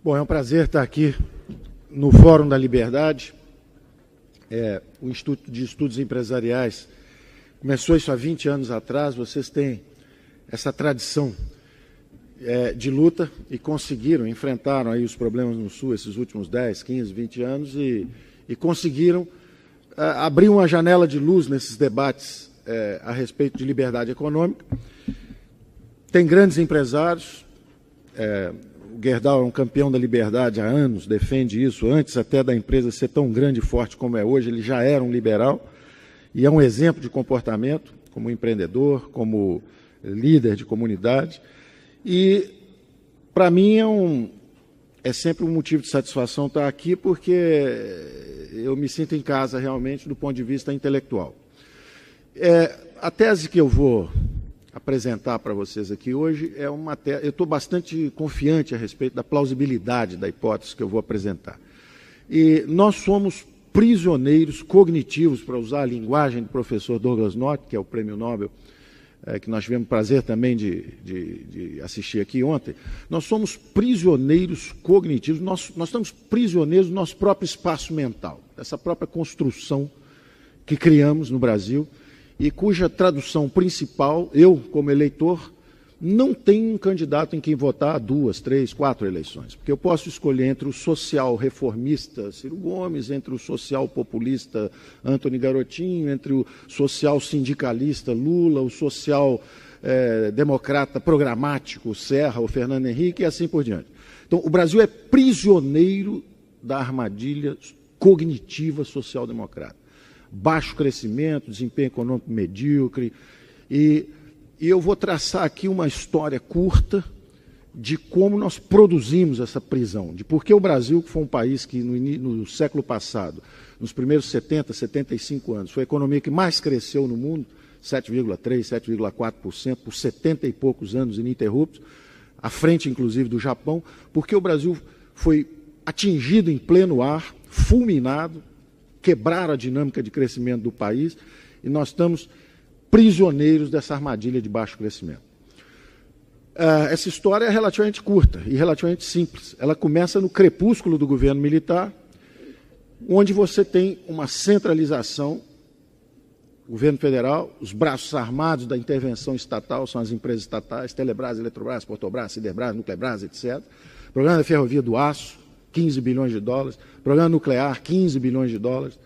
Bom, é um prazer estar aqui no Fórum da Liberdade. O Instituto de Estudos Empresariais começou isso há 20 anos atrás. Vocês têm essa tradição de luta e enfrentaram aí os problemas no Sul esses últimos 10, 15, 20 anos e conseguiram abrir uma janela de luz nesses debates a respeito de liberdade econômica. Tem grandes empresários. O Gerdau é um campeão da liberdade há anos, defende isso, antes até da empresa ser tão grande e forte como é hoje, ele já era um liberal, e é um exemplo de comportamento, como empreendedor, como líder de comunidade, e para mim é sempre um motivo de satisfação estar aqui, porque eu me sinto em casa realmente do ponto de vista intelectual. A tese que eu vou apresentar para vocês aqui hoje é uma tese. Eu estou bastante confiante a respeito da plausibilidade da hipótese que eu vou apresentar. E nós somos prisioneiros cognitivos, para usar a linguagem do professor Douglas North, que é o prêmio Nobel, que nós tivemos o prazer também de assistir aqui ontem. Nós somos prisioneiros cognitivos, nós estamos prisioneiros do nosso próprio espaço mental, dessa própria construção que criamos no Brasil, e cuja tradução principal, eu, como eleitor, não tenho um candidato em quem votar 2, 3, 4 eleições, porque eu posso escolher entre o social reformista Ciro Gomes, entre o social populista Antony Garotinho, entre o social sindicalista Lula, o social democrata programático Serra ou Fernando Henrique e assim por diante. Então, o Brasil é prisioneiro da armadilha cognitiva social-democrata. Baixo crescimento, desempenho econômico medíocre, e eu vou traçar aqui uma história curta de como nós produzimos essa prisão, de por que o Brasil, que foi um país que no século passado, nos primeiros 70, 75 anos, foi a economia que mais cresceu no mundo, 7,3%, 7,4%, por 70 e poucos anos ininterruptos, à frente, inclusive, do Japão, porque o Brasil foi atingido em pleno ar, fulminado, quebraram a dinâmica de crescimento do país e nós estamos prisioneiros dessa armadilha de baixo crescimento. Essa história é relativamente curta e relativamente simples. Ela começa no crepúsculo do governo militar, onde você tem uma centralização, governo federal, os braços armados da intervenção estatal são as empresas estatais, Telebrás, Eletrobras, Portobras, Siderbras, Nuclebras, etc. Programa da Ferrovia do Aço, 15 bilhões de dólares, programa nuclear, 15 bilhões de dólares,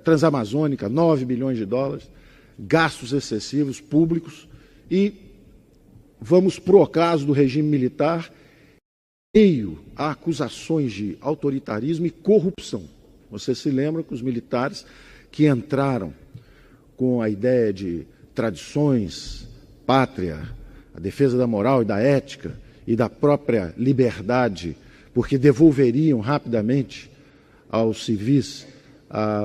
Transamazônica, 9 bilhões de dólares, gastos excessivos públicos, e vamos para o caso do regime militar, meio a acusações de autoritarismo e corrupção. Vocês se lembram que os militares que entraram com a ideia de tradições, pátria, a defesa da moral e da ética e da própria liberdade, porque devolveriam rapidamente aos civis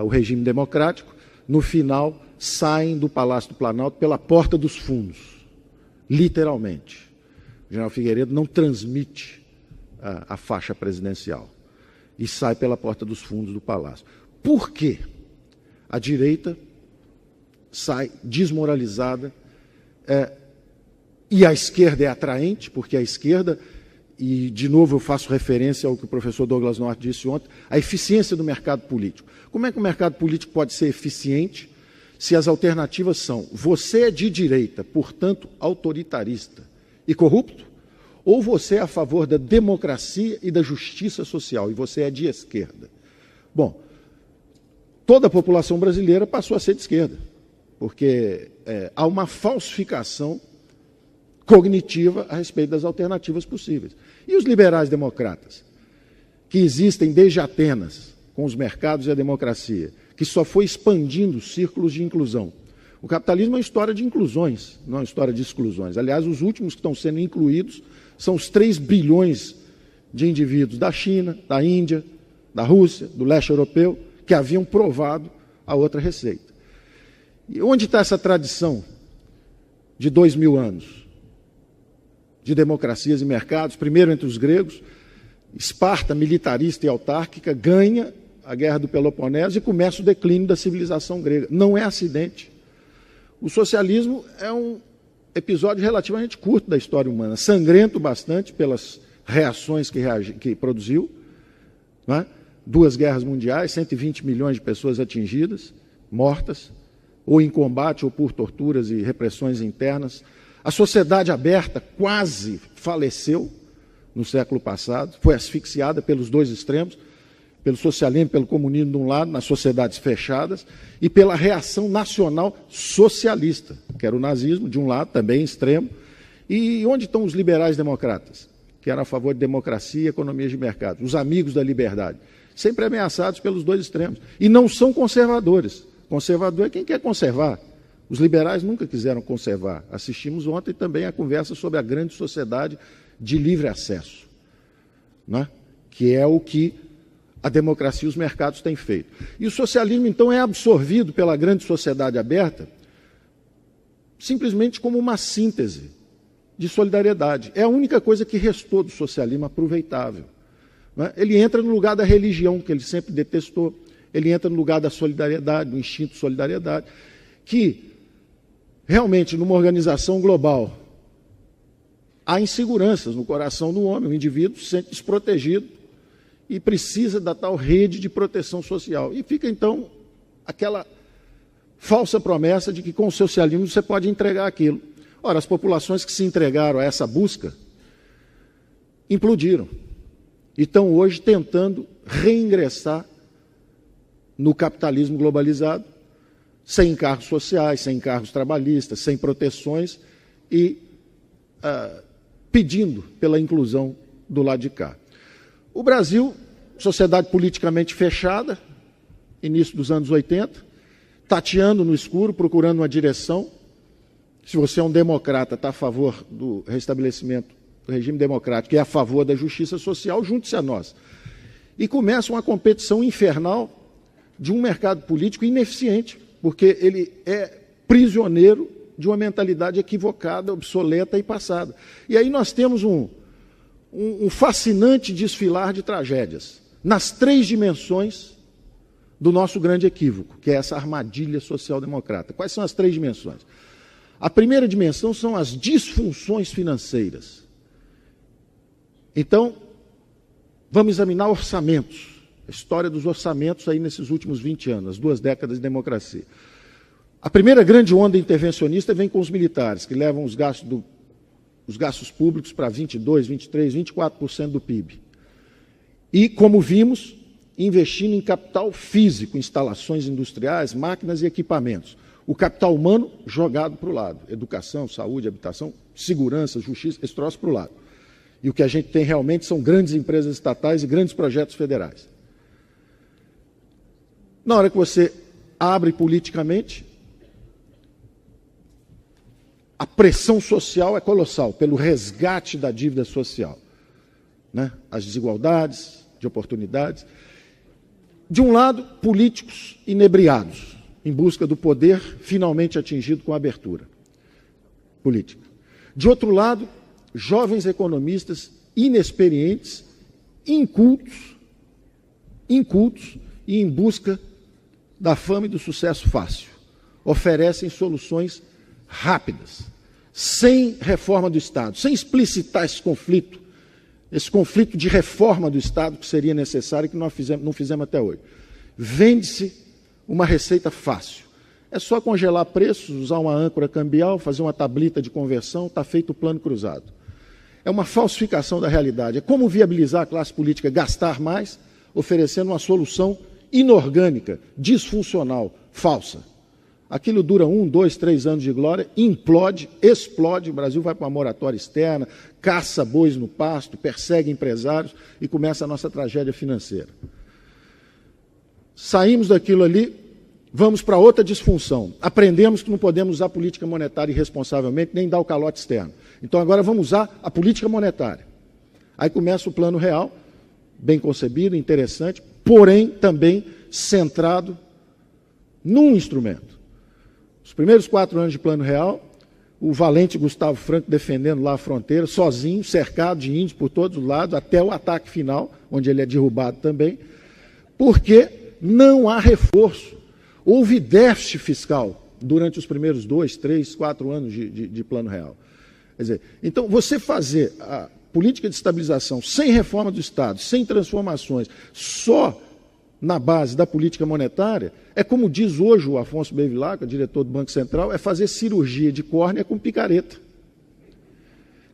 o regime democrático, no final saem do Palácio do Planalto pela porta dos fundos, literalmente. O general Figueiredo não transmite a faixa presidencial e sai pela porta dos fundos do Palácio. Por quê? A direita sai desmoralizada e a esquerda é atraente, porque a esquerda, e de novo eu faço referência ao que o professor Douglas North disse ontem, a eficiência do mercado político. Como é que o mercado político pode ser eficiente se as alternativas são: você é de direita, portanto autoritarista e corrupto, ou você é a favor da democracia e da justiça social e você é de esquerda? Bom, toda a população brasileira passou a ser de esquerda, porque há uma falsificação cognitiva a respeito das alternativas possíveis. E os liberais democratas, que existem desde Atenas, com os mercados e a democracia, que só foi expandindo os círculos de inclusão. O capitalismo é uma história de inclusões, não é uma história de exclusões. Aliás, os últimos que estão sendo incluídos são os 3 bilhões de indivíduos da China, da Índia, da Rússia, do leste europeu, que haviam provado a outra receita. E onde está essa tradição de 2000 anos? De democracias e mercados, primeiro entre os gregos. Esparta, militarista e autárquica, ganha a Guerra do Peloponeso e começa o declínio da civilização grega. Não é acidente. O socialismo é um episódio relativamente curto da história humana, sangrento bastante pelas reações que produziu, não é? 2 guerras mundiais, 120 milhões de pessoas atingidas, mortas, ou em combate, ou por torturas e repressões internas. A sociedade aberta quase faleceu no século passado, foi asfixiada pelos 2 extremos, pelo socialismo, pelo comunismo de um lado, nas sociedades fechadas, e pela reação nacional socialista, que era o nazismo, de um lado, também extremo. E onde estão os liberais democratas, que eram a favor de democracia e economia de mercado? Os amigos da liberdade, sempre ameaçados pelos 2 extremos. E não são conservadores. Conservador é quem quer conservar. Os liberais nunca quiseram conservar. Assistimos ontem também a conversa sobre a grande sociedade de livre acesso, né? Que é o que a democracia e os mercados têm feito. E o socialismo, então, é absorvido pela grande sociedade aberta simplesmente como uma síntese de solidariedade. É a única coisa que restou do socialismo aproveitável, né? Ele entra no lugar da religião, que ele sempre detestou, ele entra no lugar da solidariedade, do instinto de solidariedade, que realmente, numa organização global, há inseguranças no coração do homem, o indivíduo se sente desprotegido e precisa da tal rede de proteção social. E fica, então, aquela falsa promessa de que com o socialismo você pode entregar aquilo. Ora, as populações que se entregaram a essa busca implodiram e estão hoje tentando reingressar no capitalismo globalizado, sem encargos sociais, sem encargos trabalhistas, sem proteções e pedindo pela inclusão do lado de cá. O Brasil, sociedade politicamente fechada, início dos anos 80, tateando no escuro, procurando uma direção. Se você é um democrata, está a favor do restabelecimento do regime democrático e é a favor da justiça social, junte-se a nós. E começa uma competição infernal de um mercado político ineficiente, porque ele é prisioneiro de uma mentalidade equivocada, obsoleta e passada. E aí nós temos um fascinante desfilar de tragédias, nas 3 dimensões do nosso grande equívoco, que é essa armadilha social-democrata. Quais são as 3 dimensões? A primeira dimensão são as disfunções financeiras. Então, vamos examinar orçamentos, a história dos orçamentos aí nesses últimos 20 anos, as 2 décadas de democracia. A primeira grande onda intervencionista vem com os militares, que levam os gastos públicos para 22%, 23%, 24% do PIB. E, como vimos, investindo em capital físico, instalações industriais, máquinas e equipamentos. O capital humano jogado para o lado. Educação, saúde, habitação, segurança, justiça, esse troço para o lado. E o que a gente tem realmente são grandes empresas estatais e grandes projetos federais. Na hora que você abre politicamente, a pressão social é colossal pelo resgate da dívida social, né? As desigualdades de oportunidades. De um lado, políticos inebriados, em busca do poder finalmente atingido com a abertura política. De outro lado, jovens economistas inexperientes, incultos e em busca da fama e do sucesso fácil. Oferecem soluções rápidas, sem reforma do Estado, sem explicitar esse conflito de reforma do Estado que seria necessário e que nós não fizemos até hoje. Vende-se uma receita fácil. É só congelar preços, usar uma âncora cambial, fazer uma tablita de conversão, está feito o plano cruzado. É uma falsificação da realidade. É como viabilizar a classe política gastar mais, oferecendo uma solução inorgânica, disfuncional, falsa. Aquilo dura 1, 2, 3 anos de glória, implode, explode, o Brasil vai para uma moratória externa, caça bois no pasto, persegue empresários e começa a nossa tragédia financeira. Saímos daquilo ali, vamos para outra disfunção. Aprendemos que não podemos usar política monetária irresponsavelmente, nem dar o calote externo. Então agora vamos usar a política monetária. Aí começa o plano real, bem concebido, interessante, porém também centrado num instrumento. Os primeiros 4 anos de plano real, o valente Gustavo Franco defendendo lá a fronteira, sozinho, cercado de índios por todos os lados, até o ataque final, onde ele é derrubado também, porque não há reforço. Houve déficit fiscal durante os primeiros 2, 3, 4 anos de plano real. Quer dizer, então, você fazer a política de estabilização sem reforma do Estado, sem transformações, só na base da política monetária, é como diz hoje o Afonso Bevilacqua, diretor do Banco Central, é fazer cirurgia de córnea com picareta.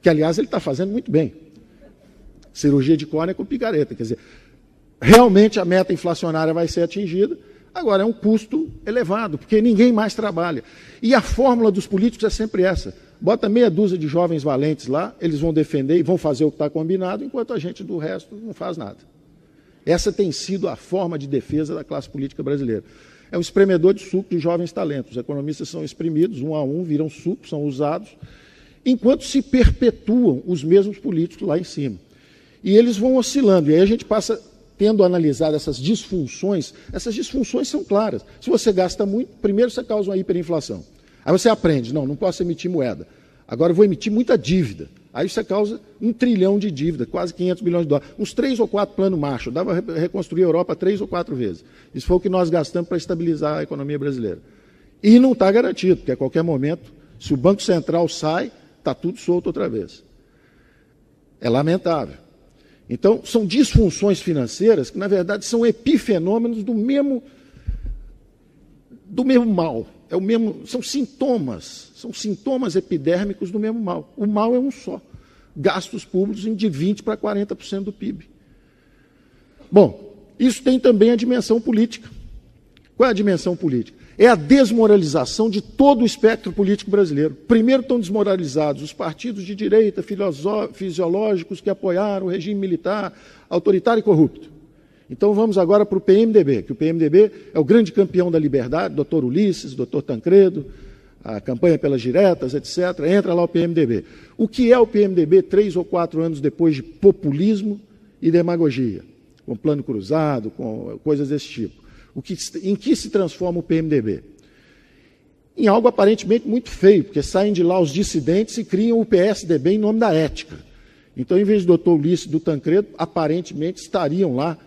Que, aliás, ele está fazendo muito bem. Cirurgia de córnea com picareta. Quer dizer, realmente a meta inflacionária vai ser atingida, agora é um custo elevado, porque ninguém mais trabalha. E a fórmula dos políticos é sempre essa. Bota meia dúzia de jovens valentes lá, eles vão defender e vão fazer o que está combinado, enquanto a gente do resto não faz nada. Essa tem sido a forma de defesa da classe política brasileira. É um espremedor de suco de jovens talentos. Os economistas são exprimidos, um a um, viram suco, são usados, enquanto se perpetuam os mesmos políticos lá em cima. E eles vão oscilando. E aí a gente passa tendo analisado essas disfunções são claras. Se você gasta muito, primeiro você causa uma hiperinflação. Aí você aprende, não posso emitir moeda. Agora eu vou emitir muita dívida. Aí você causa 1 trilhão de dívida, quase 500 bilhões de dólares. Uns 3 ou 4 planos Marshall. Dava para reconstruir a Europa 3 ou 4 vezes. Isso foi o que nós gastamos para estabilizar a economia brasileira. E não está garantido, porque a qualquer momento, se o Banco Central sai, está tudo solto outra vez. É lamentável. Então, são disfunções financeiras que, na verdade, são epifenômenos do mesmo mal. São sintomas epidérmicos do mesmo mal. O mal é um só. Gastos públicos de 20% para 40% do PIB. Bom, isso tem também a dimensão política. Qual é a dimensão política? É a desmoralização de todo o espectro político brasileiro. Primeiro estão desmoralizados os partidos de direita fisiológicos que apoiaram o regime militar, autoritário e corrupto. Então vamos agora para o PMDB, que o PMDB é o grande campeão da liberdade, doutor Ulisses, doutor Tancredo, a campanha pelas diretas, etc. Entra lá o PMDB. O que é o PMDB 3 ou 4 anos depois de populismo e demagogia? Com plano cruzado, com coisas desse tipo. Em que se transforma o PMDB? Em algo aparentemente muito feio, porque saem de lá os dissidentes e criam o PSDB em nome da ética. Então, em vez do doutor Ulisses e do Tancredo, aparentemente estariam lá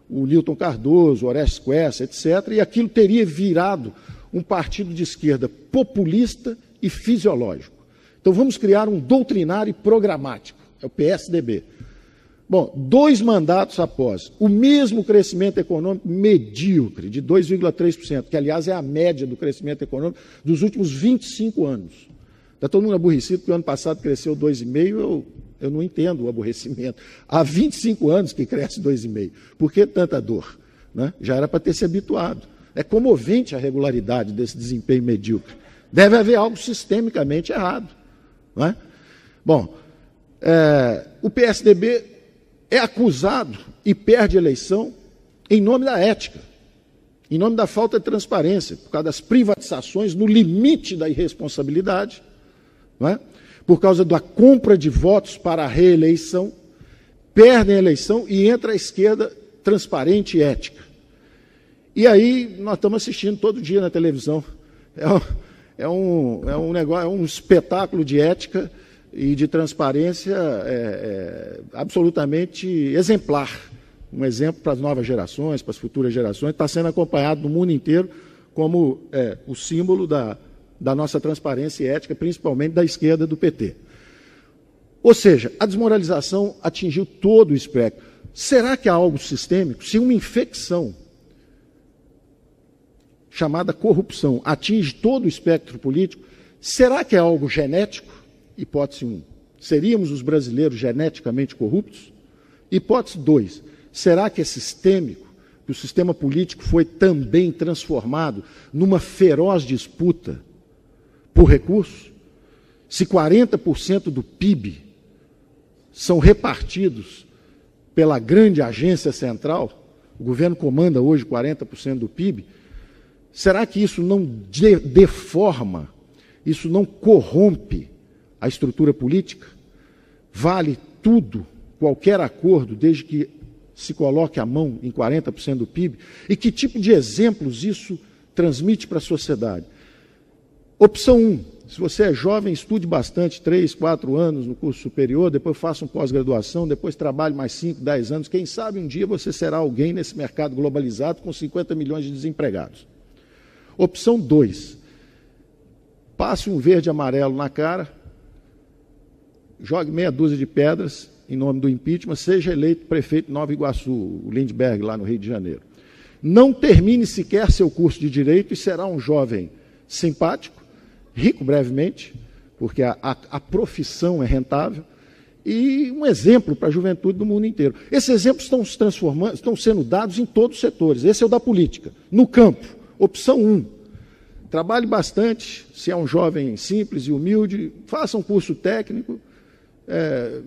o Newton Cardoso, o Orestes Quercia, etc., e aquilo teria virado um partido de esquerda populista e fisiológico. Então, vamos criar um doutrinário programático, é o PSDB. Bom, 2 mandatos após, o mesmo crescimento econômico medíocre, de 2,3%, que, aliás, é a média do crescimento econômico dos últimos 25 anos. Está todo mundo aborrecido, porque o ano passado cresceu 2,5%, eu não entendo o aborrecimento. Há 25 anos que cresce 2,5%. Por que tanta dor? Né? Já era para ter se habituado. É comovente a regularidade desse desempenho medíocre. Deve haver algo sistemicamente errado. Não é? Bom, o PSDB é acusado e perde a eleição em nome da ética, em nome da falta de transparência, por causa das privatizações no limite da irresponsabilidade, não é? Por causa da compra de votos para a reeleição, perdem a eleição e entra a esquerda transparente e ética. E aí nós estamos assistindo todo dia na televisão. É um negócio, é um espetáculo de ética e de transparência absolutamente exemplar. Um exemplo para as novas gerações, para as futuras gerações, está sendo acompanhado no mundo inteiro como o símbolo da nossa transparência e ética, principalmente da esquerda do PT. Ou seja, a desmoralização atingiu todo o espectro. Será que há algo sistêmico? Se uma infecção chamada corrupção atinge todo o espectro político, será que é algo genético? Hipótese 1. Seríamos os brasileiros geneticamente corruptos? Hipótese 2. Será que é sistêmico? Que o sistema político foi também transformado numa feroz disputa por recursos? Se 40% do PIB são repartidos pela grande agência central, o governo comanda hoje 40% do PIB, será que isso não deforma, isso não corrompe a estrutura política? Vale tudo, qualquer acordo, desde que se coloque a mão em 40% do PIB? E que tipo de exemplos isso transmite para a sociedade? Opção 1, se você é jovem, estude bastante, 3, 4 anos no curso superior, depois faça uma pós-graduação, depois trabalhe mais 5, 10 anos, quem sabe um dia você será alguém nesse mercado globalizado com 50 milhões de desempregados. Opção 2, passe um verde e amarelo na cara, jogue meia dúzia de pedras em nome do impeachment, seja eleito prefeito de Nova Iguaçu, o Lindbergh, lá no Rio de Janeiro. Não termine sequer seu curso de Direito e será um jovem simpático, rico brevemente, porque a profissão é rentável, e um exemplo para a juventude do mundo inteiro. Esses exemplos estão se transformando, estão sendo dados em todos os setores. Esse é o da política. No campo, opção 1. Trabalhe bastante, se é um jovem simples e humilde, faça um curso técnico,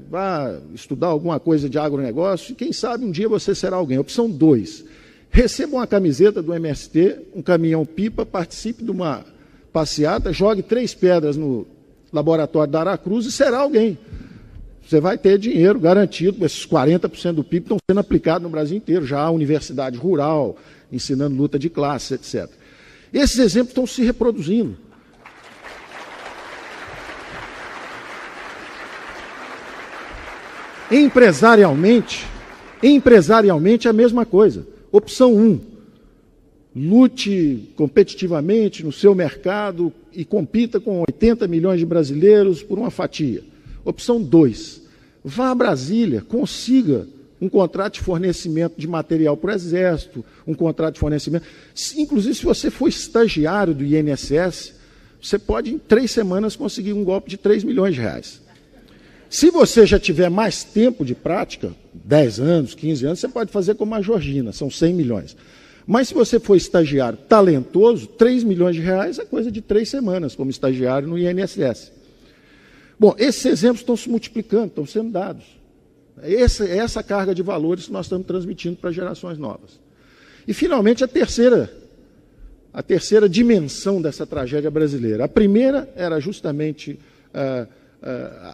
vá estudar alguma coisa de agronegócio, e quem sabe um dia você será alguém. Opção 2. Receba uma camiseta do MST, um caminhão-pipa, participe de uma passeata, jogue 3 pedras no laboratório da Aracruz e será alguém. Você vai ter dinheiro garantido, esses 40% do PIB estão sendo aplicados no Brasil inteiro, já há universidade rural, ensinando luta de classes, etc. Esses exemplos estão se reproduzindo. Empresarialmente é a mesma coisa. Opção 1, lute competitivamente no seu mercado e compita com 80 milhões de brasileiros por uma fatia. Opção 2, vá a Brasília, consiga um contrato de fornecimento de material para o Exército, um contrato de fornecimento. Inclusive, se você for estagiário do INSS, você pode, em 3 semanas, conseguir um golpe de 3 milhões de reais. Se você já tiver mais tempo de prática, 10 anos, 15 anos, você pode fazer como a Georgina, são 100 milhões. Mas se você for estagiário talentoso, 3 milhões de reais é coisa de 3 semanas, como estagiário no INSS. Bom, esses exemplos estão se multiplicando, estão sendo dados. Essa carga de valores que nós estamos transmitindo para gerações novas. E, finalmente, a terceira dimensão dessa tragédia brasileira. A primeira era justamente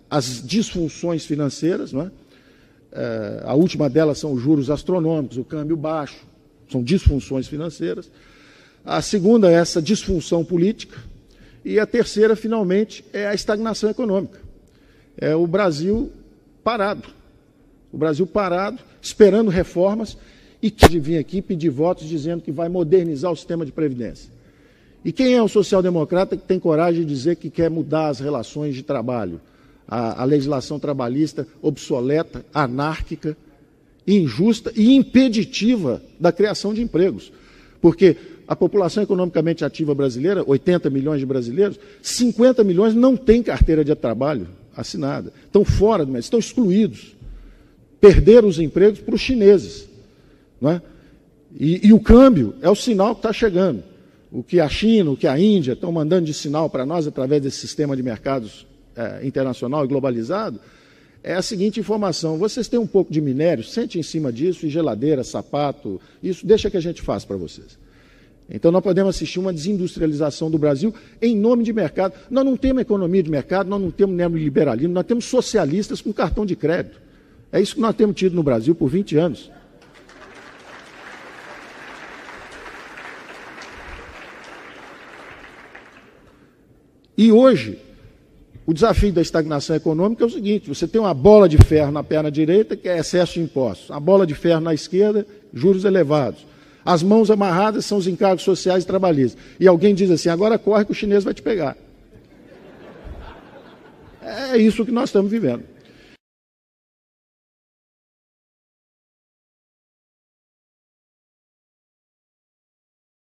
as disfunções financeiras, não é? A última delas são os juros astronômicos, o câmbio baixo, são disfunções financeiras. A segunda é essa disfunção política. E a terceira, finalmente, é a estagnação econômica. É o Brasil parado. O Brasil parado, esperando reformas, e que vir aqui pedir votos dizendo que vai modernizar o sistema de previdência. E quem é o social-democrata que tem coragem de dizer que quer mudar as relações de trabalho? A legislação trabalhista obsoleta, anárquica, injusta e impeditiva da criação de empregos. Porque a população economicamente ativa brasileira, 80 milhões de brasileiros, 50 milhões não têm carteira de trabalho assinada. Estão fora, mas estão excluídos. Perderam os empregos para os chineses. Não é? E o câmbio é o sinal que está chegando. O que a China, o que a Índia estão mandando de sinal para nós através desse sistema de mercados internacional e globalizado, é a seguinte informação: vocês têm um pouco de minério, sente em cima disso, e geladeira, sapato, isso deixa que a gente faça para vocês. Então nós podemos assistir uma desindustrialização do Brasil em nome de mercado. Nós não temos economia de mercado, nós não temos neoliberalismo, nós temos socialistas com cartão de crédito. É isso que nós temos tido no Brasil por 20 anos. E hoje, o desafio da estagnação econômica é o seguinte: você tem uma bola de ferro na perna direita, que é excesso de impostos, a bola de ferro na esquerda, juros elevados. As mãos amarradas são os encargos sociais e trabalhistas. E alguém diz assim: agora corre que o chinês vai te pegar. É isso que nós estamos vivendo.